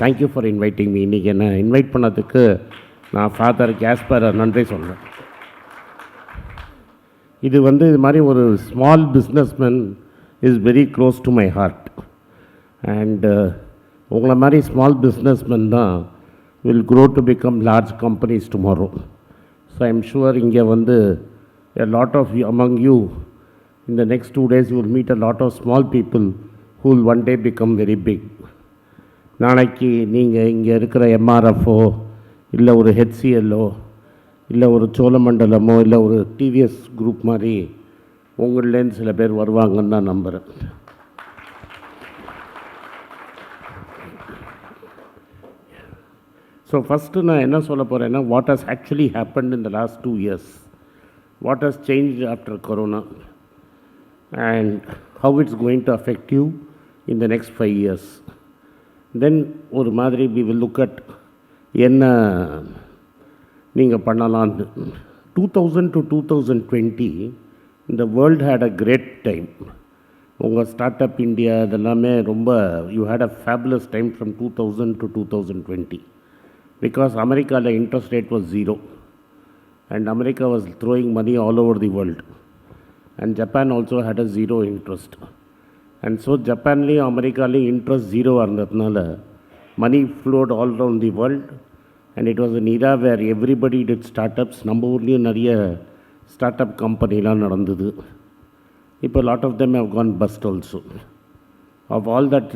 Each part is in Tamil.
Thank you for inviting me. இன்றைக்கி என்னை இன்வைட் பண்ணதுக்கு நான் ஃபாதர் கேஸ்பர் நன்றி சொல்கிறேன். இது மாதிரி ஒரு small businessman is very close to my heart. And உங்களை மாதிரி ஸ்மால் பிஸ்னஸ்மேன் தான் will grow to become large companies tomorrow. So I'm sure இங்கே a lot of you, among you, in the next 2 days you will meet a lot of small people who will one day become very big. நாளைக்கு நீங்கள் இங்கே இருக்கிற எம்ஆர்எஃப்ஓ இல்லை ஒரு ஹெச்சிஎல்லோ இல்லை ஒரு சோழமண்டலமோ இல்லை ஒரு டிவிஎஸ் குரூப் மாதிரி உங்கள்லேருந்து சில பேர் வருவாங்கன்னு தான் நம்புகிறேன். ஸோ ஃபஸ்ட்டு நான் என்ன சொல்ல போகிறேன்னா, what has actually happened in the last 2 years, what has changed after corona, and how it's going to affect you in the next 5 years. Then ஒரு மாதிரி we will look at என்ன நீங்கள் பண்ணலான்னு. 2000 to 2020 the world had a great time. உங்கள் ஸ்டார்ட் அப் இந்தியா இதெல்லாமே ரொம்ப you had a fabulous time from 2000 to 2020 because அமெரிக்காவில் interest rate was 0 and America was throwing money all over the world, and Japan also had a 0 interest. And so Japanலையும் அமெரிக்காலையும் interest 0 இருந்ததுனால money flowed all around the world, and it was an era where everybody did startups. நம்ம ஊர்லேயும் நிறைய ஸ்டார்ட் அப் கம்பெனிலாம் நடந்தது. இப்போ lot of them have gone bust also. Of all that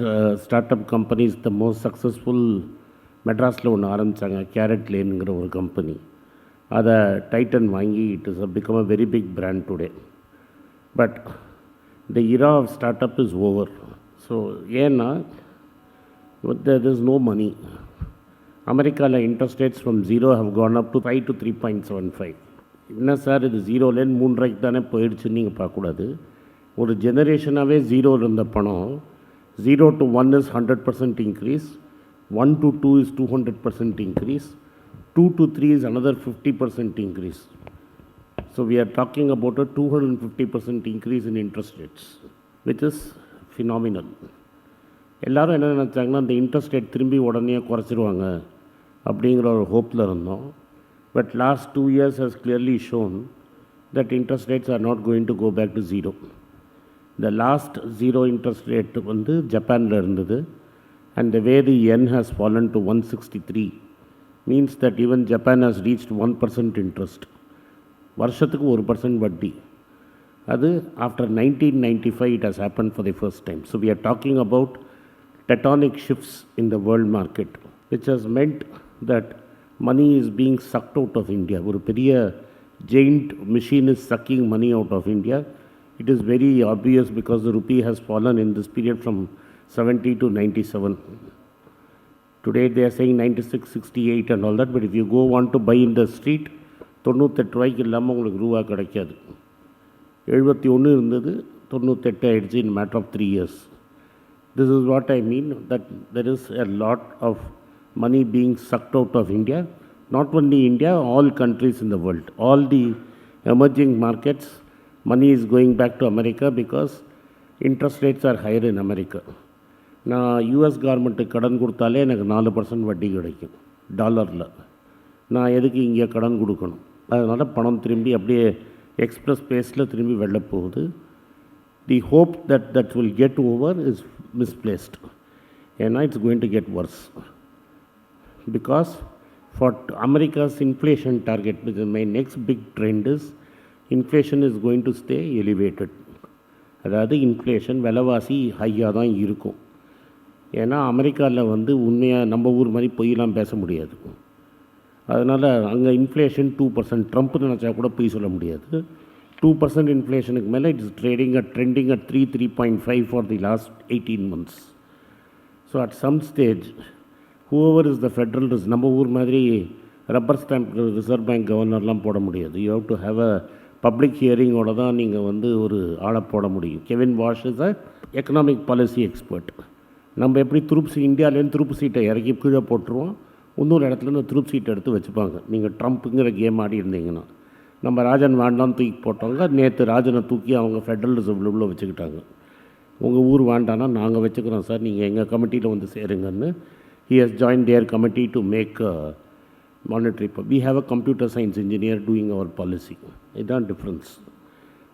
startup companies, the most successful மெட்ராஸில் ஒன்று ஆரம்பித்தாங்க, கேரட் லேனுங்கிற ஒரு கம்பெனி. அதை டைட்டன் வாங்கி it is become a very big brand today. But the era of start up is over. So ஏன்னா தேர் இஸ் நோ மனி. அமெரிக்காவில் interest rates from 0 have gone up to 5 to 3.75. என்ன சார் இது 0லேருந்து 3 தானே போயிடுச்சுன்னு நீங்கள் பார்க்கக்கூடாது. ஒரு ஜெனரேஷனாகவே 0 இருந்த பணம் 0 to 1 is 100% increase, 1 to 2 is 200% increase, 2 to 3 is another 50% increase. So we are talking about a 250% increase in interest rates, which is phenomenal. எல்லாரும் என்ன நினச்சாங்கன்னா, அந்த இன்ட்ரெஸ்ட் ரேட் திரும்பி உடனே குறைச்சிருவாங்க அப்படிங்கிற ஒரு ஹோப்பில் இருந்தோம். But last 2 years has clearly shown that interest rates are not going to go back to 0. The last 0 interest rate ஜப்பானில் இருந்தது. And the way the yen has fallen to 163 means that even Japan has reached 1% interest. வருஷத்துக்கு 1% வட்டி. அது after 1995 it has happened for the first time. So we are talking about tectonic shifts in the world market, which has meant that money is being sucked out of India. ஒரு பெரிய giant machine is sucking money out of India. It is very obvious because the rupee has fallen in this period from 70 to 97. Today they are saying 96, 68 and all that, but if you go want to buy in the street, 98 ரூபாய்க்கு இல்லாமல் உங்களுக்கு ரூபா கிடைக்காது. 71 இருந்தது, 98 ஆகிடுச்சு in matter of 3 years. This is what I mean, that there is a lot of money being sucked out of India. Not only India, all countries in the world. All the emerging markets, money is going back to America because interest rates are higher in America. நான் யூஎஸ் கவர்மெண்ட்டுக்கு கடன் கொடுத்தாலே எனக்கு 4% வட்டி கிடைக்கும் டாலரில். நான் எதுக்கு இங்கே கடன் கொடுக்கணும்? அதனால் பணம் திரும்பி அப்படியே எக்ஸ்பிரஸ் பேஸில் திரும்பி வெளில போகுது. The hope that will get over is misplaced. ஏன்னா it's going to get worse because for America's inflation target with my next big trend is inflation is going to stay elevated. அதாவது இன்ஃப்ளேஷன் விலைவாசி ஹையாக தான் இருக்கும். ஏன்னா அமெரிக்காவில் உண்மையாக நம்ம ஊர் மாதிரி பொய்யெல்லாம் பேச முடியாது. அதனால் அங்கே இன்ஃப்ளேஷன் 2%. ட்ரம்ப் நினச்சா கூட பொய் சொல்ல முடியாது. 2% இன்ஃப்ளேஷனுக்கு மேலே it's trending at 3.5 for the last 18 months. So at some stage whoever is the federal reserve, நம்ம ஊர் மாதிரி ரப்பர் ஸ்டாம்ப் ரிசர்வ் பேங்க் கவர்னர்லாம் போட முடியாது. You have to have a public ஹியரிங்கோட தான் நீங்கள் ஒரு ஆளை போட முடியும். Kevin Warsh is a economic policy expert. நம்ம எப்படி இந்தியாவிலேருந்து துருப்பு சீட்டை இறக்கி கீழே போட்டுருவோம், இன்னொரு இடத்துல இந்த துருப்பு சீட்டை எடுத்து வச்சுப்பாங்க. நீங்கள் ட்ரம்ப்புங்கிற கேம் ஆடி இருந்தீங்கன்னா, நம்ம ராஜன் வேண்டான்னு தூக்கி போட்டவங்க நேற்று ராஜனை தூக்கி அவங்க ஃபெட்ரல் ரிசர்வில் உள்ள வச்சுக்கிட்டாங்க. உங்கள் ஊர் வேண்டான்னா நாங்கள் வச்சுக்கிறோம் சார், நீங்கள் எங்கள் கமிட்டியில் சேருங்கன்னு he has joined their committee to make monetary. We have a computer science engineer doing our policy. It's not difference.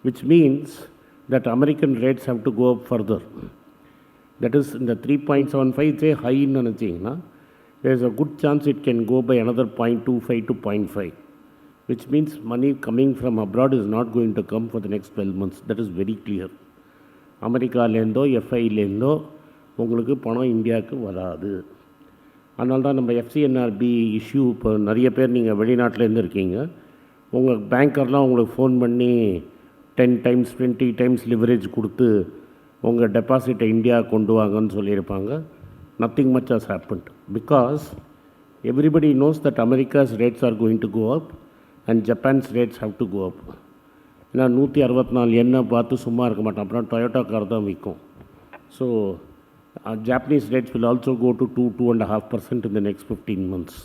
Which means that American rates have to go up further. That is in the 3.75, say high in anachina, there is a good chance it can go by another 0.25 to 0.5, which means money coming from abroad is not going to come for the next 12 months. That is very clear. அமெரிக்காலேருந்தோ எஃப்ஐலேருந்தோ உங்களுக்கு பணம் இந்தியாவுக்கு வராது. அதனால தான் நம்ம எஃப்சிஎன்ஆர்பி இஷ்யூ இப்போ நிறைய பேர் நீங்கள் வெளிநாட்டிலேருந்து இருக்கீங்க, உங்கள் பேங்கர்லாம் உங்களுக்கு ஃபோன் பண்ணி 10 times 20 times லிவரேஜ் கொடுத்து உங்கள் டெபாசிட்டை இந்தியா கொண்டு வாங்கன்னு சொல்லியிருப்பாங்க. Nothing much has happened because everybody knows that America's rates are going to go up and Japan's rates have to go up. ஏன்னா 164 எண்ணெய் பார்த்து சும்மா இருக்க மாட்டோம், அப்புறம் டொயோட்டா கார் தான் விற்கும். So Japanese rates will also go to 2.5% in the next 15 months.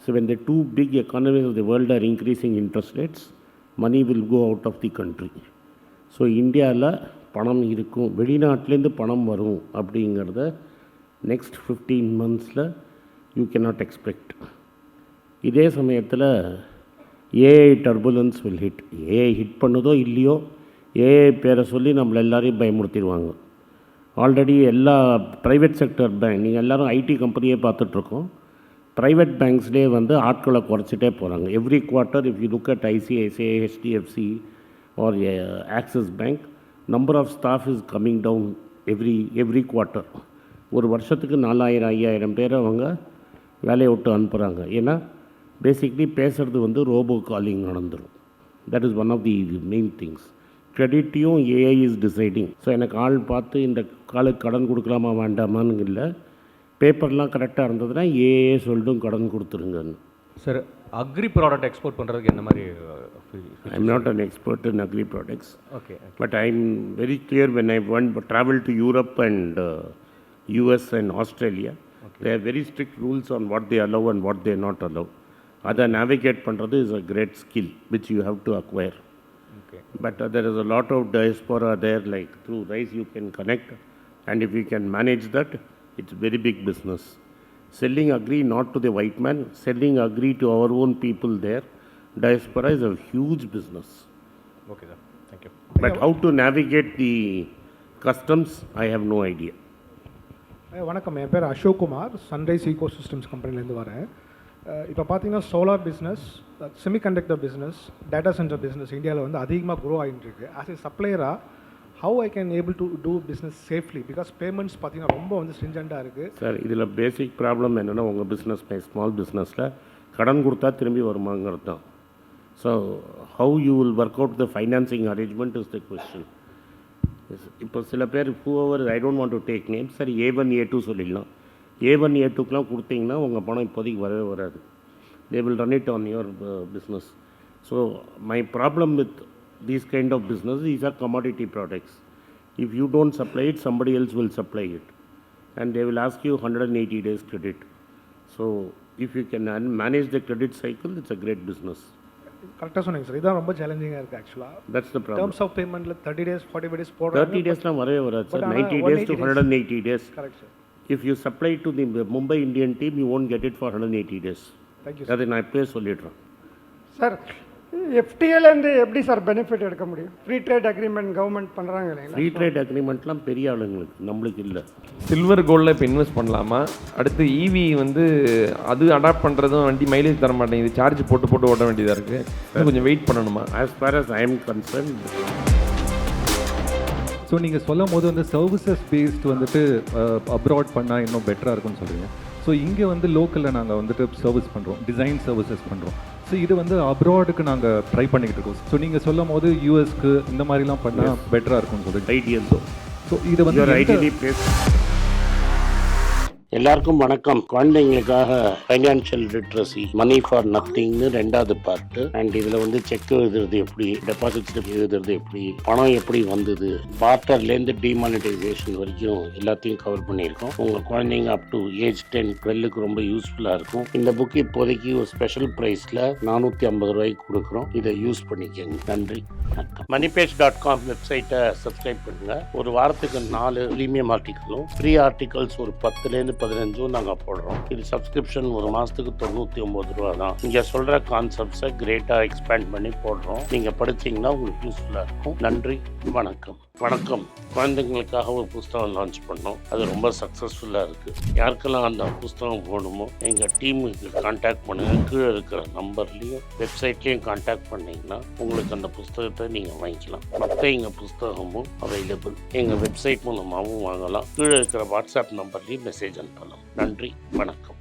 So when the two big economies of the world are increasing interest rates, money will go out of the country. So இந்தியாவில் பணம் இருக்கும், வெளிநாட்டிலேருந்து பணம் வரும் அப்படிங்கிறத நெக்ஸ்ட் 15 monthஸில் யூ கேனாட் எக்ஸ்பெக்ட். இதே சமயத்தில் AI turbulence will hit. AI hit பண்ணுதோ இல்லையோ, ஏஐ பேரை சொல்லி நம்மளை எல்லாரையும் பயமுறுத்திடுவாங்க. ஆல்ரெடி எல்லா ப்ரைவேட் செக்டர் பேங்க், நீங்கள் எல்லோரும் ஐடி கம்பெனியே பார்த்துட்ருக்கோம், ப்ரைவேட் பேங்க்ஸ்லேயே வந்து ஆட்களை குறைச்சிட்டே போகிறாங்க. Every quarter if you look at ICICI, HDFC or Axis bank, number of staff is coming down every quarter. ஒரு வருஷத்துக்கு 4000-5000 பேரை அவங்க வேலையை விட்டு அனுப்புகிறாங்க. ஏன்னா பேசிக்லி பேசுகிறது வந்து ரோபோ காலிங் நடந்துடும். That is one of the main things. கிரெடிட்டையும் ஏஐ இஸ் டிசைடிங். ஸோ எனக்கு ஆள் பார்த்து இந்த காலுக்கு கடன் கொடுக்கலாமா வேண்டாமான்னு இல்லை, பேப்பர்லாம் கரெக்டாக இருந்ததுன்னா ஏஏ சொல்லிட்டும் கடன் கொடுத்துருங்கன்னு. சார், அக்ரி ப்ராடக்ட் எக்ஸ்போர்ட் பண்ணுறதுக்கு என்ன மாதிரி? I am not an expert in agri products. Okay, but I am very clear when I travel to Europe and US and Australia. Okay. They have very strict rules on what they allow and what they not allow. அதை navigate பண்ணுறது is a great skill which you have to acquire. Okay. But there is a lot of diaspora there, like through RISE you can connect, and if you can manage that, it's very big business. Selling agri not to the white man, selling agri to our own people there, diaspora is a huge business. Okay sir, thank you. But how to navigate the customs, I have no idea. வணக்கம், என் பேர் Ashok Kumar, sunrise eco systems கம்பெனிலேருந்து வரேன். இப்போ பார்த்தீங்கன்னா solar business, semiconductor business, data centre business இந்தியாவில் வந்து அதிகமாக க்ரோ ஆகிட்டு இருக்கு. ஆஸ் ஏ சப்ளையராக how I can able to do business safely? Because payments பார்த்தீங்கன்னா ரொம்ப வந்து ஸ்ட்ரிஞ்சண்டாக இருக்குது. சார், இதில் பேசிக் ப்ராப்ளம் என்னென்னா, உங்கள் பிஸ்னஸ் ஸ்மால் பிஸ்னஸில் கடன் கொடுத்தா திரும்பி வருமாங்கிறது தான். So how you will work out the financing arrangement is the question. இப்போ சில பேர் whoever, I don't want to take name, சரி A1 A2 சொல்லிடலாம். A1 A2க்கெலாம் கொடுத்தீங்கன்னா உங்கள் பணம் இப்போதைக்கு வரவே வராது. They will run it on your business. So my problem with these kind of business, these are commodity products. If you don't supply it, somebody else will supply it and they will ask you 180 days credit. So if you can manage the credit cycle, it's a great business. கரெக்டாக சொன்னீங்க சார், இதுதான் ரொம்ப சேலஞ்சிங்காக இருக்குது ஆக்சுவலாக. That's the problem. Terms of பேமெண்ட்டில் 30 days 45 days போடுறாங்க. 30 daysலாம் வரவே வராது sir. 90 days to 180 days. Correct sir. If you supply to the Mumbai Indian team, you won't get it for 180 days. Thank you. அதை நான் இப்போயே சொல்லிடுறேன் சார். எஃப்டிஏலேருந்து எப்படி சார் பெனிஃபிட் எடுக்க முடியும்? ஃப்ரீ ட்ரேட் அக்ரிமெண்ட் கவர்மெண்ட் பண்ணுறாங்க இல்லைங்களா? ஃப்ரீ ட்ரேட் அக்ரிமெண்ட்லாம் பெரிய ஆளுங்களுக்கு, நம்மளுக்கு இல்லை. சில்வர் கோல்டில் இப்போ இன்வெஸ்ட் பண்ணலாமா? அடுத்து இவி வந்து அது அடாப்ட் பண்ணுறதும் வண்டி மைலேஜ் தர மாட்டேங்குது, சார்ஜ் போட்டு ஓட வேண்டியதாக இருக்குது, கொஞ்சம் வெயிட் பண்ணணுமா? As far as I am concerned. So நீங்கள் சொல்லும் போது வந்து சர்வீசஸ் பேஸ்ட் வந்துட்டு அப்ராட் பண்ணால் இன்னும் பெட்டராக இருக்கும்னு சொல்கிறீங்க. ஸோ இங்கே வந்து லோக்கலில் நாங்கள் வந்துட்டு சர்வீஸ் பண்ணுறோம், டிசைன் சர்வீசஸ் பண்ணுறோம். ஸோ இது வந்து அப்ராடுக்கு நாங்கள் ட்ரை பண்ணிக்கிட்டு இருக்கோம். ஸோ நீங்கள் சொல்லும் போது யூஎஸ்க்கு இந்த மாதிரிலாம் பண்ணால் பெட்டராக இருக்கும்னு சொல்கிறீங்க. ஐடியல். ஸோ இது வந்து எல்லாருக்கும் வணக்கம். குழந்தைங்களுக்காக ஃபைனான்ஷியல் லிட்ரஸி, மணி ஃபார் நத்திங்னு 2வது பார்ட்டு. அண்ட் இதில் வந்து செக் எழுதுறது எப்படி, டெபாசிட் எழுதுறது எப்படி, பணம் எப்படி வந்தது, பார்ட்டர்லேருந்து டிமானிட்டைசேஷன் வரைக்கும் எல்லாத்தையும் கவர் பண்ணியிருக்கோம். உங்கள் குழந்தைங்க அப் டு ஏஜ் 10-12க்கு ரொம்ப யூஸ்ஃபுல்லாக இருக்கும். இந்த புக் இப்போதைக்கு ஒரு ஸ்பெஷல் ப்ரைஸில் 450 ரூபாய்க்கு கொடுக்குறோம். இதை யூஸ் பண்ணிக்கோங்க. நன்றி, வணக்கம். MoneyPechu.com வெப்சைட்டை சப்ஸ்கிரைப் பண்ணுங்கள். ஒரு வாரத்துக்கு 4 ப்ரீமியம் ஆர்டிக்கலும், ஃப்ரீ ஆர்டிகல்ஸ் ஒரு 10லேருந்து 15 நாங்கள் போடுறோம். இது சப்ஸ்கிரிப்ஷன் ஒரு மாதத்துக்கு 99 ரூபா தான். இங்கே சொல்கிற கான்செப்ட்ஸை கிரேட்டாக எக்ஸ்பேண்ட் பண்ணி போடுறோம். நீங்கள் படித்தீங்கன்னா உங்களுக்கு யூஸ்ஃபுல்லாக இருக்கும். நன்றி, வணக்கம். குழந்தைங்களுக்காக ஒரு புஸ்தகம் லான்ச் பண்ணோம். அது ரொம்ப சக்ஸஸ்ஃபுல்லாக இருக்குது. யாருக்கெல்லாம் அந்த புஸ்தகம் போகணுமோ எங்கள் டீமுக்கு கான்டாக்ட் பண்ணுங்கள். கீழே இருக்கிற நம்பர்லேயும் வெப்சைட்லேயும் கான்டாக்ட் பண்ணிங்கன்னா உங்களுக்கு அந்த புஸ்தகத்தை நீங்கள் வாங்கிக்கலாம். மற்ற எங்கள் புஸ்தகமும் அவைலபிள். எங்கள் வெப்சைட் மூலமாகவும் வாங்கலாம். கீழே இருக்கிற வாட்ஸ்அப் நம்பர்லேயும் மெசேஜ் அனுப்பலாம். நன்றி, வணக்கம்.